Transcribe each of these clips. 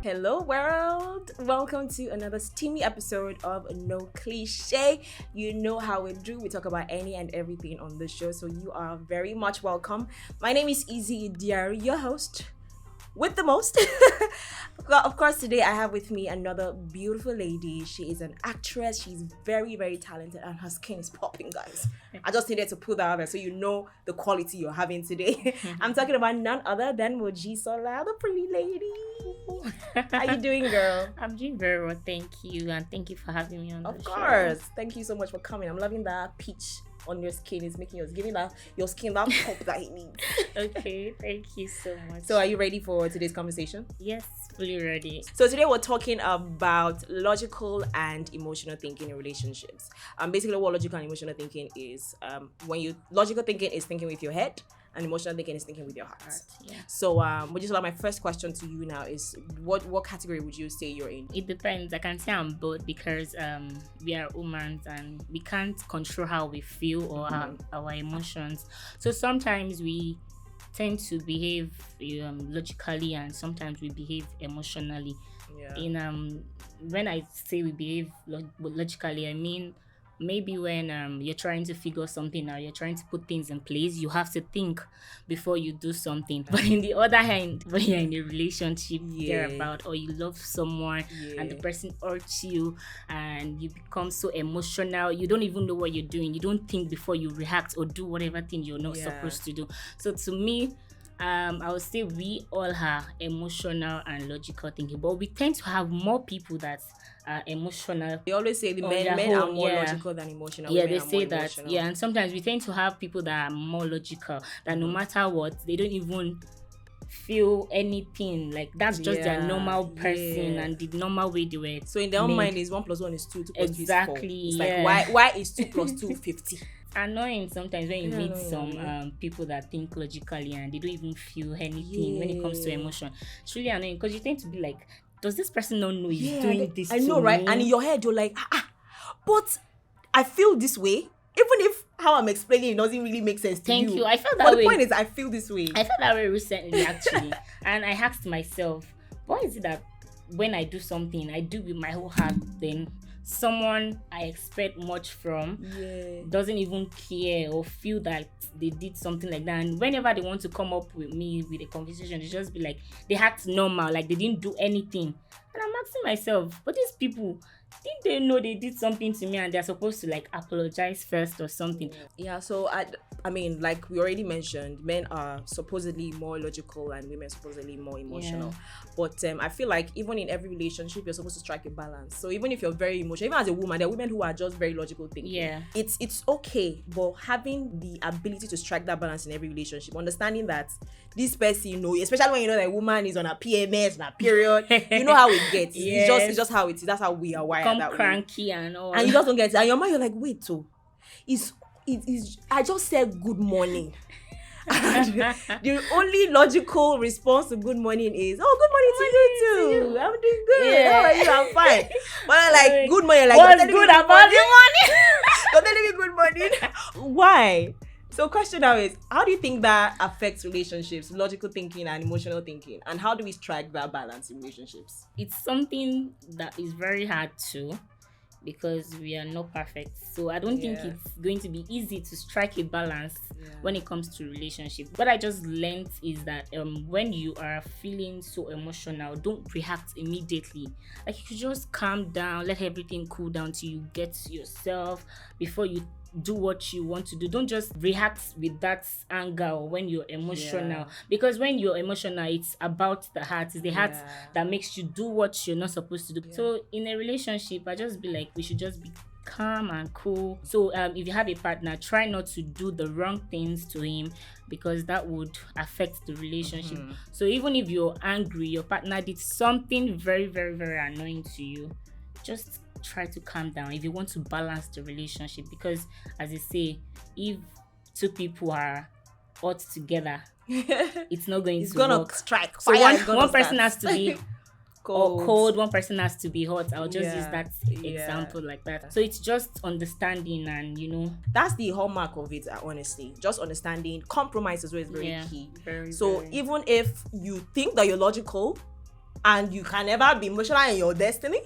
Hello world, welcome to another steamy episode of NoCliché. You know how we do, we talk about any and everything on the show, so you are very much welcome. My name is Izzy, Idiaru, your host with the most. Of course, today I have with me another beautiful lady. She is an actress. She's very, very talented and her skin is popping, guys. I just needed to put that out there so you know the quality you're having today. I'm talking about none other than Mojisola, the pretty lady. How you doing, girl? I'm doing very well, thank you, and thank you for having me on the show. Of course. Thank you so much for coming. I'm loving that peach on your skin. It's making giving that your skin that pop that it needs. Okay, thank you so much. So are you ready for today's conversation? Yes, fully ready. So today we're talking about logical and emotional thinking in relationships. Basically what logical and emotional thinking is, logical thinking is thinking with your head, and emotional thinking is thinking with your heart. Yeah. So, my first question to you now is, what category would you say you're in? It depends. I can say I'm both because we are humans and we can't control how we feel or our emotions. So sometimes we tend to behave logically and sometimes we behave emotionally. Yeah. When I say we behave logically, I mean maybe when you're trying to figure something out, you're trying to put things in place, you have to think before you do something. But in the other hand, when you're in a relationship, thereabout, or you love someone and the person hurts you and you become so emotional, you don't even know what you're doing. You don't think before you react or do whatever thing you're not supposed to do. So to me, I would say we all have emotional and logical thinking, but we tend to have more people that are emotional. They always say the men are more logical than emotional. Yeah, they say that. Emotional. Yeah, and sometimes we tend to have people that are more logical, that no matter what, they don't even feel anything. Like that's just their normal person and the normal way they were. So in their own mind is 1 + 1 is 2, 2 + 2 is 4. Exactly. It's like why is 2 + 2 50? Annoying sometimes when you meet some people that think logically and they don't even feel anything when it comes to emotion. It's really annoying because you tend to be like, does this person not know he's doing this? I know, right? And in your head you're like, but I feel this way, even if how I'm explaining it doesn't really make sense to you. Thank you. I felt that way. But the point is, I feel this way. I felt that way recently, actually. And I asked myself, why is it that when I do something, I do with my whole heart, then someone I expect much from doesn't even care or feel that they did something like that, and whenever they want to come up with me with a conversation, they just be like, they act normal, like they didn't do anything. And I'm asking myself, but these people, didn't they know they did something to me and they're supposed to like apologize first or something? Yeah, so I mean, like we already mentioned, men are supposedly more logical and women supposedly more emotional. But I feel like even in every relationship, you're supposed to strike a balance. So even if you're very emotional, even as a woman, there are women who are just very logical thinking. Yeah. It's okay, but having the ability to strike that balance in every relationship, understanding that this person, you know, especially when you know that a woman is on a PMS, on a period, you know how it gets. It's just how it is. That's how we are wired. Become cranky and all. And you just don't get it. And your mind, you're like, wait, so I just said good morning. And the only logical response to good morning is, good morning to you too. I'm doing good. How are you? I'm fine. But I'm like, good morning. Like, what's good about the morning? Don't tell me good morning. Why? So question now is, how do you think that affects relationships, logical thinking and emotional thinking? And how do we strike that balance in relationships? It's something that is very hard to, because we are not perfect. So I don't think it's going to be easy to strike a balance when it comes to relationship. What I just learned is that when you are feeling so emotional, don't react immediately. Like you should just calm down, let everything cool down till you get to yourself before you do what you want to do. Don't just react with that anger or when you're emotional, because when you're emotional, it's about the heart. It's the heart that makes you do what you're not supposed to do. So in a relationship, I just be like, we should just be calm and cool. So if you have a partner, try not to do the wrong things to him, because that would affect the relationship. So even if you're angry, your partner did something very, very, very annoying to you, just try to calm down if you want to balance the relationship. Because as they say, if two people are hot together, it's not going to gonna work. Strike. So one person has to be cold, one person has to be hot. I'll just use that example like that. So it's just understanding, and that's the hallmark of it, honestly. Just understanding. Compromise as well is very key. Very. Even if you think that you're logical, and you can never be emotional in your destiny,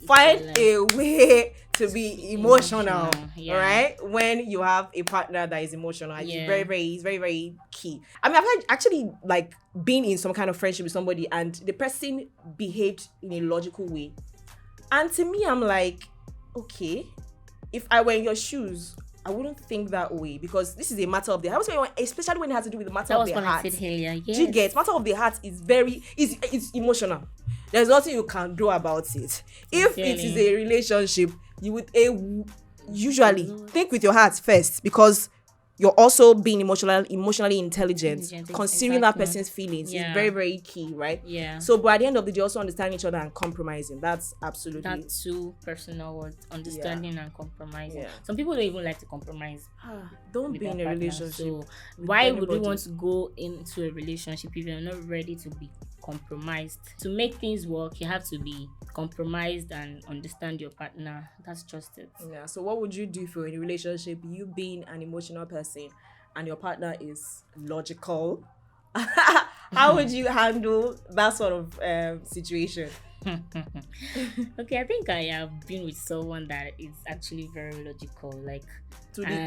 find a way to be emotional, right? When you have a partner that is emotional, it's very, very key. I mean, I've actually like been in some kind of friendship with somebody and the person behaved in a logical way. And to me, I'm like, okay, if I were in your shoes, I wouldn't think that way because this is a matter of the heart. Especially when it has to do with the matter of the heart. Do you get? Matter of the heart is it's emotional. There's nothing you can do about it. If it is a relationship, you would usually think with your heart first because you're also being emotionally intelligent. Considering that person's feelings is very, very key, right? Yeah. So, but at the end of the day, also understanding each other and compromising. That's absolutely... That's two personal words, understanding and compromising. Yeah. Some people don't even like to compromise. Don't be in a relationship. So, why would we want to go into a relationship if you're not ready to be compromised? To make things work, you have to be compromised and understand your partner. That's just it. Yeah. So what would you do if you're in a relationship, you being an emotional person and your partner is logical? How would you handle that sort of situation? Okay, I think I have been with someone that is actually very logical, like to the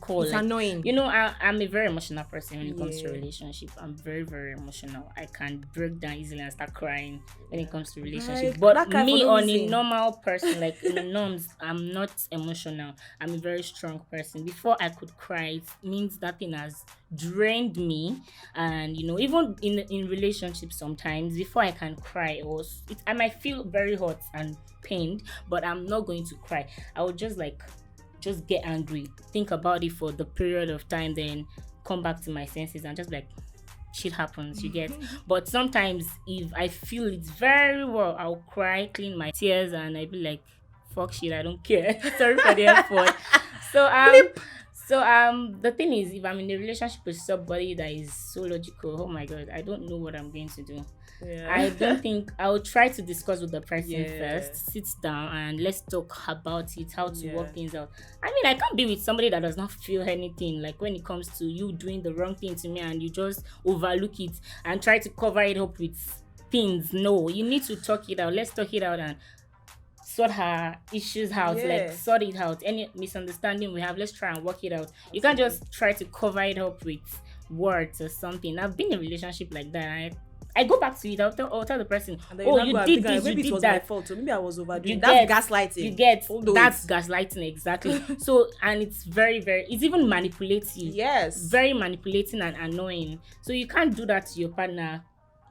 core. It's like, annoying. You know, I'm a very emotional person when it comes to relationship. I'm very, very emotional. I can break down easily and start crying when it comes to relationship. But me, on a normal person, like in the norms, I'm not emotional. I'm a very strong person. Before I could cry, it means that thing has drained me. And you know, even in relationships sometimes, before I can cry, I might feel very hot and pained, but I'm not going to cry. I would just get angry, think about it for the period of time, then come back to my senses and just like, shit happens, you get. But sometimes if I feel it very well, I'll cry, clean my tears, and I'll be like, fuck shit, I don't care. Sorry for the effort. So the thing is, if I'm in a relationship with somebody that is so logical, oh my god, I don't know what I'm going to do. I don't think I will try to discuss with the person first, sit down and let's talk about it, how to work things out. I mean, I can't be with somebody that does not feel anything, like when it comes to you doing the wrong thing to me and you just overlook it and try to cover it up with things. No, you need to talk it out. Let's talk it out and sort her issues out, like sort it out. Any misunderstanding we have, let's try and work it out. You can't just try to cover it up with words or something. I've been in a relationship like that. I go back to it. I'll tell the person, you did this, maybe you it was did that. my fault, so maybe I was overdoing. That's gaslighting. You get that's gaslighting, exactly. So, and it's very, very, it's even manipulative. Yes, very manipulating and annoying. So you can't do that to your partner.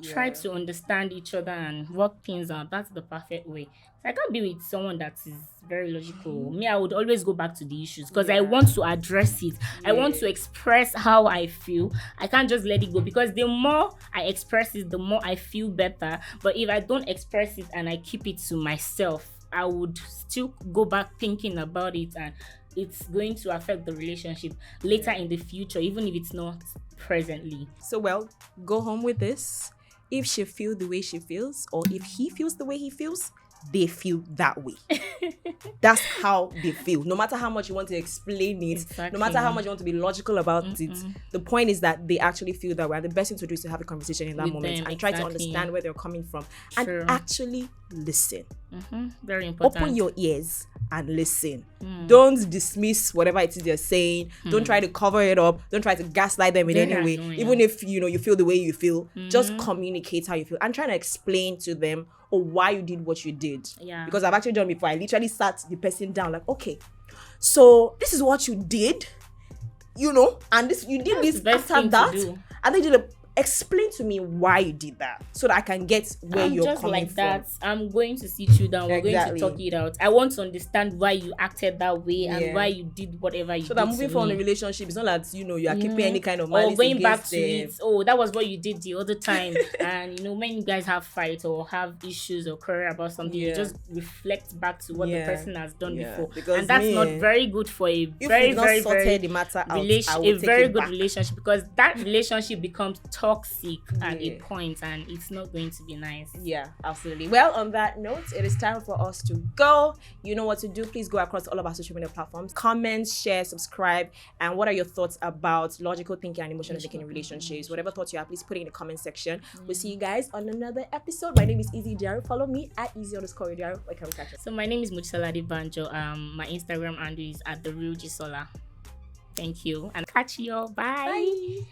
Try to understand each other and work things out. That's the perfect way. I can't be with someone that is very logical. Me, I would always go back to the issues because I want to address it. I want to express how I feel. I can't just let it go because the more I express it, the more I feel better. But if I don't express it and I keep it to myself, I would still go back thinking about it, and it's going to affect the relationship later in the future, even if it's not presently. So, well, go home with this. If she feels the way she feels, or if he feels the way he feels, they feel that way. That's how they feel. No matter how much you want to explain it, no matter how much you want to be logical about it, the point is that they actually feel that way. And the best thing to do is to have a conversation in that moment and try to understand where they're coming from and actually listen. Very important. Open your ears and listen. Don't dismiss whatever it is they're saying. Don't try to cover it up. Don't try to gaslight them in any way. Even if you feel the way you feel, just communicate how you feel and try to explain to them why you did what you did. Because I've actually done before. I literally sat the person down like, okay, so this is what you did, and this you did this after that, and then you explain to me why you did that so that I can get where you're just coming like that from. I'm going to sit you down. We're going to talk it out. I want to understand why you acted that way and why you did whatever you did. So that moving forward in a relationship, it's not that you are keeping any kind of malice or going back to them. it. That was what you did the other time. And when you guys have fights or have issues or quarrel about something, you just reflect back to what the person has done before. Because and that's not very good for a very, very, very the matter out, a very good relationship, because that relationship becomes toxic toxic at a point, and it's not going to be nice. Yeah, absolutely. Well, on that note, it is time for us to go. You know what to do. Please go across all of our social media platforms. Comment, share, subscribe. And what are your thoughts about logical thinking and emotional thinking in relationships? Whatever thoughts you have, please put it in the comment section. We'll see you guys on another episode. My name is Izzy Idiaru. Follow me at Izzy_Idiaru. Where can we catch us? So my name is Mojisola adebanjo. My Instagram handle is @therealmojisola. Thank you, and catch you all. Bye.